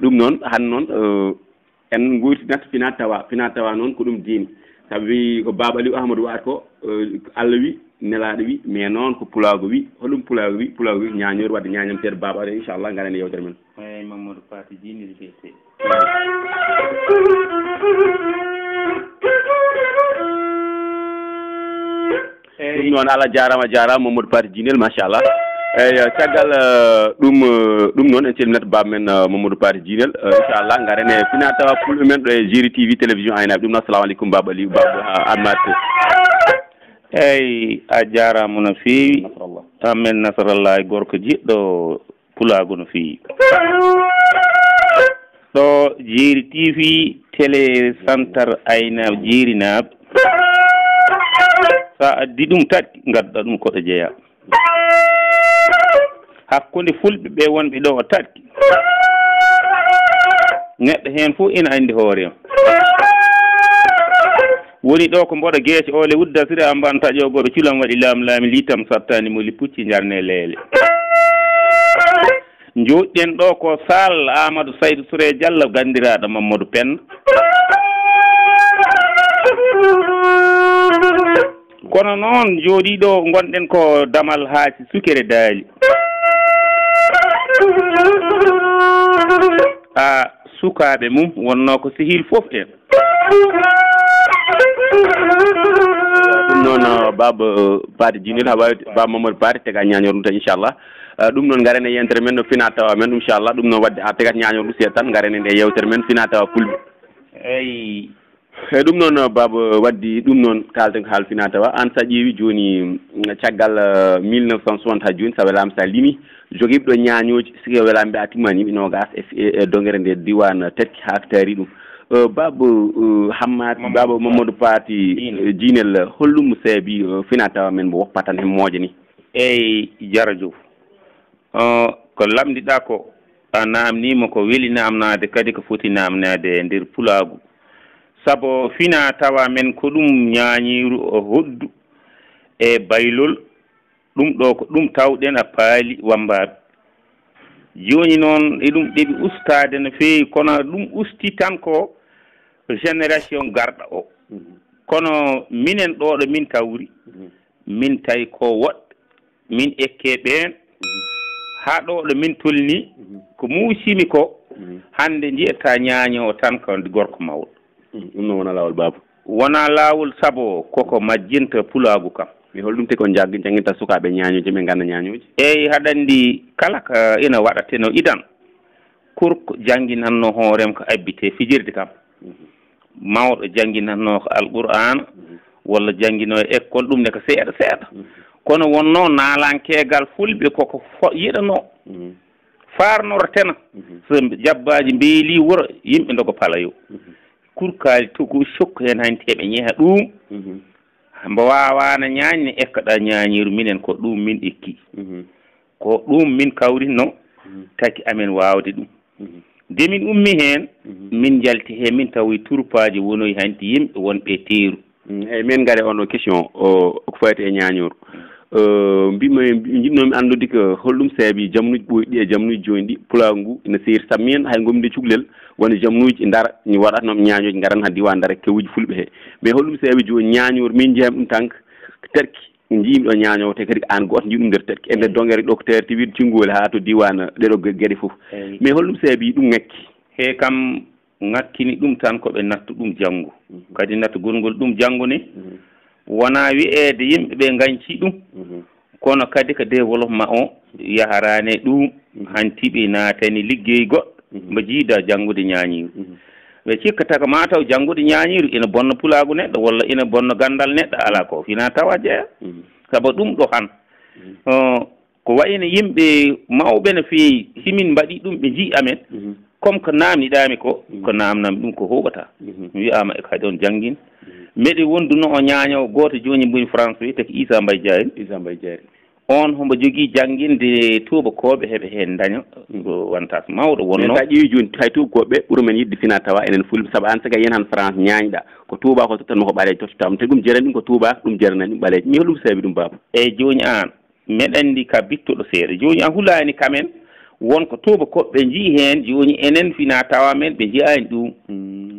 ɗum noon han noon en gurtinat fina tawa noon ko ɗum diine sabi ko Baba Aliou Ahmadou waat ko Allah wi nelaɗo wi mais noon ko pulago wi hoɗum pulago wi ñañor wadde ñañamteɗo Baba Aliou inchallah garen e yewtere men eyyi Mamadou Faty Djiné wiyete ɗum noon Allah jarama Mamadou Faty Djiné machallah eyyi caggal ɗum noon en calminat baba men Mamadou Faty Djiné inchallah garen e fina tawa fulɓe men ɗo e Jeri TV télévision aynaɓe ɗum noon assalamu aleykum Baba Aliou Baba Admate eyyi a jarama no fewi amen nasarallah gorko jiɗɗo pulago no fewi ɗo Jeri TV télé centre aynaɓe Jeri naaɓe sa addi ɗum tati gadduɗa ɗum koɗo jeeya hakkude fulɓe ɓe wonɓe ɗo o tati neɗɗo hen fof ina andi hoorema woni ɗo ko mboɗo gueece ole wuddasire amban taƴogoɓe culam waɗi laami litam sattani muli pucci jarne leele joɗɗen ɗo ko Sall Amadou Saydou Souré Diallo gandiraɗo Mamadou Penda kono noon jooɗiɗo gonɗen ko damal haasi sukere daali a sukaɓe mum wonno ko sehil foof en ɗum noon Baba Faty Djiné ha wawi Baba Mamadou Faty tega ñañor ɗum tan inchallah ɗum noon garen e yentere men no fina tawa men inchallah ɗum noon wadde ha tegat ñañor ɗum seeɗa tan garen e nde yewtere men fina tawa fulɓe eyyi eyyi ɗum noon Baba waddi ɗum noon kalten ko haal fina tawa an sa ƴeewi joni caggal 1960 ha joni sa welama sa limi joguiɓe ɗo ñañoji siko welama mbiya timmani nogas e dongere nde diwan tati ha taari ɗum Baba Hammati Baba Mamadou Faty Djiné hollum saabi fina tawa men mo woppatan hen mooje ni eyyi jaradio ko lamdiɗa ko a namnima ko weeli namnade kadi ko foti namnade e nder pulagu saabu fina tawa men ko ɗum ñañiru o hoddu e baylol ɗum ɗo ko ɗum tawɗen a paali wambaɓe joni noon e ɗum ɗeɓi ustade no fewi kono ɗum usti tan ko génération garɗa o kono minen ɗo ɗo min tawri min tawi ko woɗɓe min ekkeɓen ha ɗo ɗo min tolni ko muusimi ko hande jiyata ñaaño tan ko gorko mawɗo ɗum noon wona laawol baaba wona laawol sabu koko majjinta pulaagu kam mi holɗum te ko jangguinta sukaɓe ñañoji ɓe ganda ñañoji eyyi haɗa andi kala ko ina waɗateno idan kurko jangguinanno hoorem ko abbite fijirde kam mawɗo jangguinanno ko alqur'an walla jangguino e école ɗum ne ko seeɗa seeɗa kono wonno naalankegal fulɓe koko yiɗano farnortena so jabbaji mbeeli wuro yimɓe ndogo palayo kurkali togo sokku hen hanteɓe ñeeha ɗum mbo wawana ñañne ekkoɗa ñañiru minen ko ɗum min ekki ko ɗum min kawrino taki amen wawde ɗum nde min ummi hen min jalti he min tawi turpaji wonoyi hanti yimɓe wonɓe teeru eyyi min gaari on o question ko fayte e ñañoru mbimo jinnomi andude ko holɗum saabi jamnuji ɓoyɗi e jamnuji joni ɗi pulagu ngu ene seeri sabu min hay gomde cukalel wona jamnuji dara ni waɗatnoma ñañoji garan ha diwan dara kewuji fulɓe he mais holɗum saabi joni ñañoru min jeeyam ɗum tan terki jiimi ɗo ñañowo te kadi an goto jiiɗum nder terki ende dongere ɗo ko terti wiide tingoli ha to diwan ɗeɗo gueɗe foof mais holɗum saabi ɗum ngakki he kam ngakkini ɗum tan koɓe nattu ɗum janggo kadi nattu gongol ɗum janggo ni wona wi'ede yimɓe ɓe ganci ɗum kono kadi ko développement o yaharane ɗum hantiɓe naatani liggey goɗɗo mbo jiida janggude ñañiru ɓe cikkata ko mataw janggude ñañiru ina bonna pulagu neɗɗo walla ina bonna gandal neɗɗo ala ko fina tawa jeeya saabu ɗum ɗo han ko wayno yimɓe mawɓe no feewi simin mbaɗi ɗum ɓe jii amen comme ko namdiɗami ko namnami ɗum ko huɓata mi wiyama e kadi on janggin mbeɗe wonduno o ñañowo goto joni mboni France wiyete ko Issa Mbaye Diary on hombo jogui jangguinde tubakoɓe heeɓe hen daña wantas mawɗo wonno sa ƴeewi joni hay tubakoɓe ɓuuro men yidde fina tawa enen fulɓe saabu an saga yen han France ñañɗa ko tuba ko tottanmo ko ɓaleji tottotama te ɗum jarani ɗum ko tuba ɗum jaranani ɗum ɓaleji mi holɗum saabi ɗum baba eyyi joni an meɗandi ka bittoɗo seeɗa joni an hulani kamen wonko tubakoɓe ɓe jii hen joni enen fina tawa men ɓe jiyani ɗum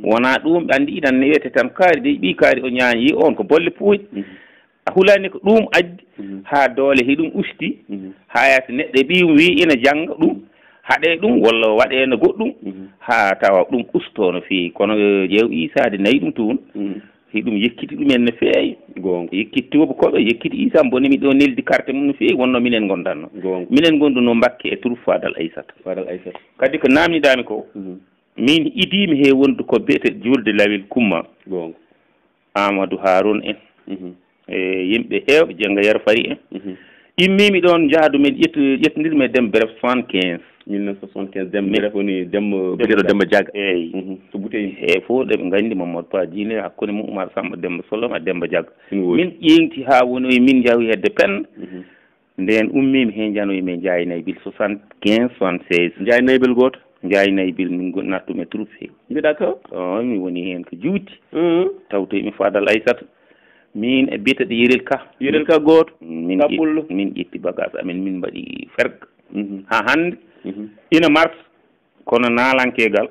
wona ɗum ɓe andi inan ne wiyete tan kaari de ɓi kaari o ñañi on ko bolle puyɗe a hulani ko ɗum addi ha doole hiɗum usti ha yata neɗɗo ɓiyum wi ina jangga ɗum haɗe ɗum walla waɗeno goɗɗum ha tawa ɗum usto no fewi kono ƴeew isade nayi ɗum toon hiɗum yekkiti ɗumen no fewi gonga yekkiti tubakoɓe yekkiti Issa bonimi ɗo neldi carte mum no fewi wonno minen gondanno minen gonduno Mbakke e Tour Fadal Aissata kadi ko namdidami ko min idimi he wondu ko biyete julde lawel kumma Amadou Haroun en e yimɓe hewɓe jengga yar fari en immimi ɗon jaadumen ƴettodirmi e Demba Bref 75 1975 Demba Bref woni Demba biteɗo Demba Diaga eyyi so buteyi e fof ɗeɓe gandi Mamadou Pa Djine hakkude mum Oumar Samba Demba Solom e Demba Diaga min ƴeŋti ha wonoyi min jawi hedde penda nden ummimi hen janoyi min Ndiaye Bil 75 76 Ndiaye Bil goto Ndiaye Bil min nattumi e troupe he mbiɗa ko mi woni hen ko juuti tawtoyimi Fadal Aissata min e biteɗo Yirel Ka goto min ƴetti bagage amen min mbaɗi ferga ha hande ina marta kono naalankegal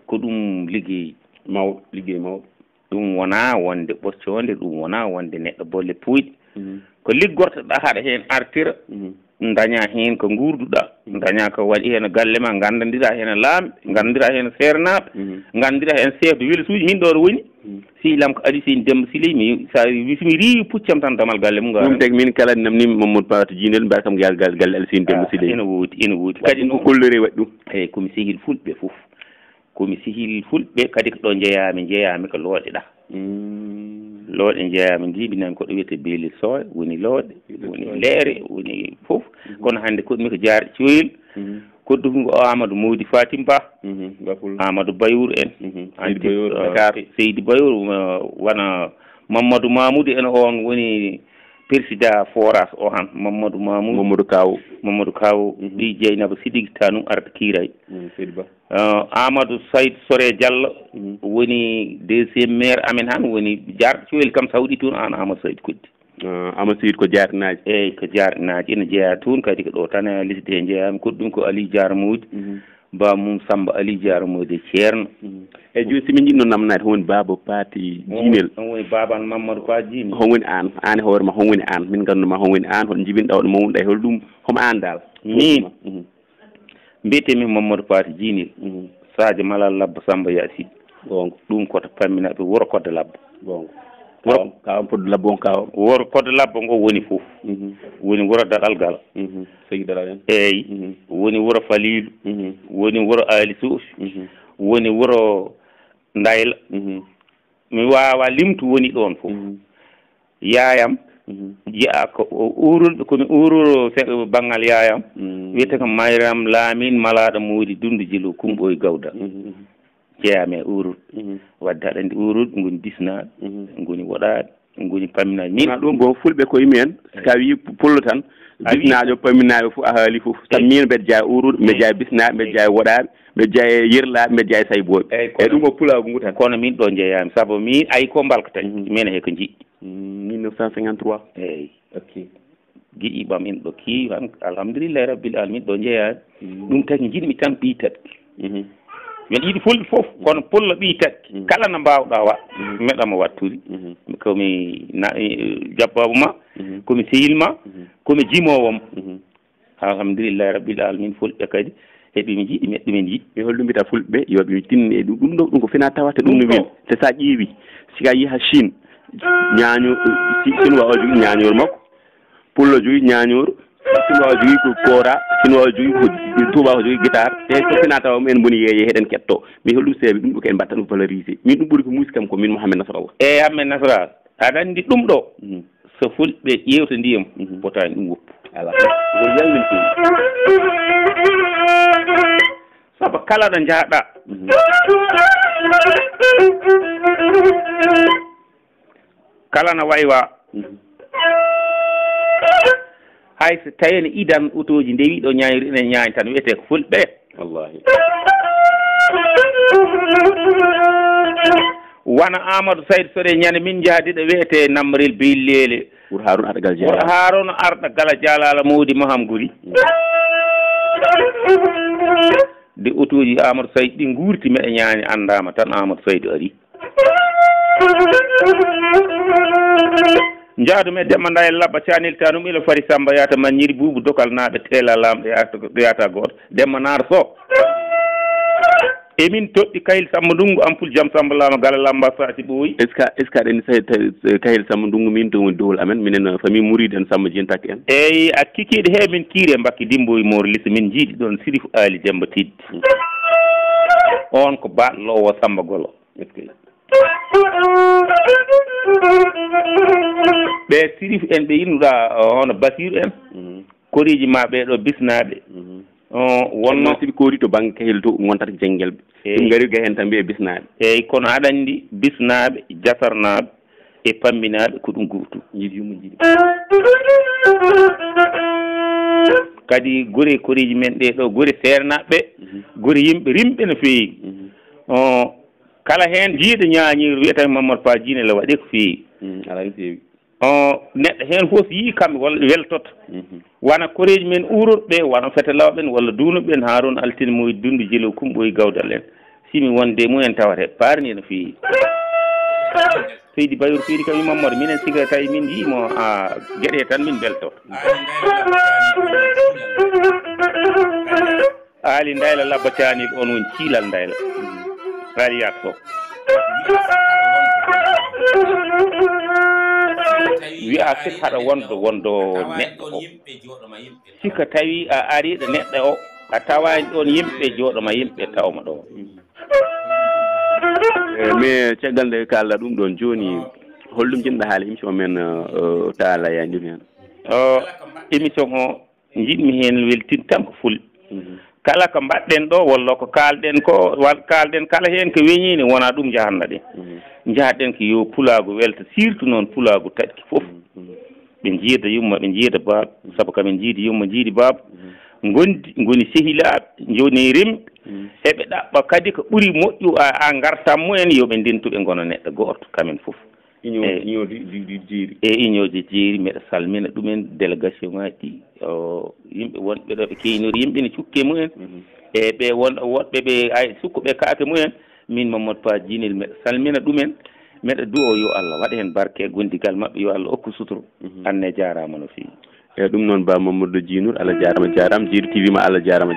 ko ɗum liggey mawɗo ɗum wona wonde ɓoccode ɗum wona wonde neɗɗo bolle puyɗe ko liggortoɗa haɗa hen artira daña hen ko gurduɗa daña ko waɗi hen galle ma gandadira hen laamɓe gandira hen sernaɓe gandira hen chef de village uji min ɗo woni sihilam ko adi sin Demba Siley mi somi riwi puccam tan damal galle mum ɗum tagi min kala namnimi Mamadou Pata Djinel mbaɗa kam galle Alsine Demba Siley ina woodi kadi ko kollore waɗi ɗum eyyi komi sehil fulɓe foof komi sehil fulɓe kadi ko ɗo jeeyami ko looɗeɗa looɗe jeeyami jibinami koɗo wiyete beeli sowe woni looɗe woni leere woni foof kono hande koɗumi ko jaarɗe coyil koddugo o Amadou Mody Fatim Ba Amadou Bayour en Seydi Bayour wona Mamadou Mamoudou en on woni président forage o han Mamadou Kaw ɗi Dieynaba Sidiki Tanum arta Kiray Amadou Saydou Sore Diallo woni deuxiéme maire amen han woni jarɗo coyel kam sawɗi toon an Amadou Saydou Koddi Amadou Saydou ko jarɗinaji eyyi ko jarɗinaji ina jeeya toon kadi ko ɗo tan lisde he jeeyami koɗɗum ko Ali Diara Mody ba mum Samba Ali jaramode ceerno e joni simin jinno namnade hon baba paati jinel on woni baban Mamadou Fa jini hon woni an hoore ma hon woni an min ganduma hon woni an hon jibinɗa ɗo mawnuɗa e hol ɗum homo an dal min mbiyetemi Mamadou Paati jinel Sadio Malal Labba Samba Yasi gonga ɗum koto pamminaɓe wuro kodde Labba gonga kawam podde Labba on kawam wuro kodde Labba ngo woni fof woni wuro Daɗal Gal segi dalal en eyyi woni wuro Falilou woni wuro Ali Souf woni wuro Ndayla mi wawa limtu woni ɗon fof yayam jiya ko urulɓe komi ururo banggal yayam wiyete ko Mayram Lamine Malaɗo Moodi Dundu Djilo Kumɓoye Gawda jeeyami e urul wadde aɗa andi urul ngoni disnaɗe ngoni woɗaɗe ngoni pamminaɗe min ɗum bon fulɓe koye mumen sa wi pullo tan bisnaɗo paminaɓe fof a haali fof sabu min mbeɗa jeeya urul mbeɗa jeeya bisnaɓe mbeɗa jeeya woɗaɓe mbeɗa jeeya yerlaɓe mbeɗa jeeya sayboɓe eyyi ɗum o pulagu ngu tan kono min ɗo jeeyami saabu min ayi ko mbalkata min heko jiɗɗi 1953 eyyi ok giƴi ɓam en ɗo kiiwi alhamdulillahi rabbil alamin ɗo jeeyani ɗum taki jiɗmi tan ɓi tati min yiɗi fulɓe fof kono pullo ɓi tati kala no mbawɗa wa meɗamo wattude komi jabbabu ma komi sehilma komi jimowoma alhamdulillahi rabbil alamin fulɓe kadi heɓimi jiiɗi meɗɗumen jiɗi mi holɗum mbita fulɓe yoɓe tinni e ɗum ɗum ko fina tawata ɗum no wiin te sa ƴeewi sika yiiha Chine ñaño chinois o jogui ñañor makko pullo jogui ñañor chinois o jogui ko kora chinois o jogui ko touba o jogui guitare e so fina tawa en boni yeeye heɗen ketto mi holɗum seeɓe ɗum ɗo ken mbatta ɗum valorisé min ɗum ɓuuri ko musi kam ko min Mouhamed Nasrallah eyyi Hammed Nasrallah aɗa andi ɗum ɗo so fulɓe ƴewta ndiyam potani ɗum woppu ala ko yalmin fu saabu kala ɗo jaaɗa kala no waywa hay so tawi ne idan utoji ndewi ɗo ñayri ene ñaani tan wiyete ko fulɓe wallahi wona Amadou Saydou Sore ñande min jaadi ɗo wiyete Namrel Billele wuro Harouna Arɗagal Dialala wuro Harouna Arɗagal Dialala Mawdi Maham Guri de utoji Amadou Saydou ɗi guurti meɗe ñaani andama tan Amadou Saydou ari jaadume Demba Ndayel Labba Canil Tanum ilo Fari Samba yata Mañiri Buubu Dokal naaɓe teela lamɗo yata goto Demba Naar Sow emin toɗɗi Kahil Samba Ndungu ampul Jam Samba Lama Gala Lamba Sati Ɓooyi est ce que aɗani Kahil Samba Ndungu min to woni dowol amen minen famille Mouride en Samba Dieng takki en eyyi a kikiɗe he min kiire Mbacke Dimboye Mor Lissa min jiiɗi ɗon Sirif Ali Demba Tidde on ko baɗlowo Samba Golo ɓe Sirif en ɓe innuɗa hono Basiru en koriji ma ɓeɗo bisnaɓe wonno sibi koori to banggue Kahil to gontata jenguel ɓe ɗum gari ga hen tan mbiye bisnaɓe eyyi kono aɗa andi bisnaɓe jasarnaɓe e pamminaɓe ko ɗum gurtu jiiɗi yumo jiiɗi kadi gori koriji men ɗe ɗo gori sernaɓe gori yimɓe rimɓe no feewi kala hen jiiɗo ñañiru wiyata Mamadou Fa Jinel waɗi ko feewi ala feewi neɗɗo hen fof yii kamɓe walla weltoto wona koreji men urorɓe wona fetelawɓe en walla duunuɓe en Harouna Altine Moy Dundu Djilo Kumɓoye Gawdal en simi wonde mumen tawate parni no feewi Seydi Bayour Firi kam Mamadou minen siga tawi min jiimo gueɗe tan min beltoto Ali Ndayla Labba Canil on woni ciilal Ndayla Ali Yak Sow wiya sik haɗa wondo neɗɗo o sika tawi a ariɗo neɗɗo o a tawani ɗon yimɓe jooɗoma yimɓe tawma ɗo mais caggal nde kalɗa ɗum ɗon joni holɗum jinɗa haala émission men Talla Yandini hen émission o jiɗmi hen weltin tan ko fulɓe kala ko mbaɗɗen ɗo walla ko kalɗen ko kalɗen kala hen ko weñini wona ɗum jahanno ɗen jahɗen ko yo pulagu welta surtout noon pulagu taƴki foof ɓe jiida yumma ɓe jiida baaba saabu kamin jiidi yumma jiidi baaba goni sehilaɓe joni remɓe heɓe ɗaɓɓa kadi ko ɓuuri moƴƴu a gartam mumen yoɓe ndentuɓe gono neɗɗo goto kamen foof union du jiiri union ji jiiri mbiɗa salmina ɗumen délégation ngaji ɗi yimɓe wonɓe ɗo ɓe keynori yimɓe ne cukke mumen ɓe woɗɓe ɓe ay sukkuɓe kaake mumen min Mamadou Pa Djinel mbiɗa salmina ɗumen mbiɗa du'o yo Allah waɗa hen barke gondigal mabɓe yo Allah hokku suturu anne jarama no fewi ɗum noon Ba Mamadou Djinour Allah jarama Djiru TV ma Allah jarama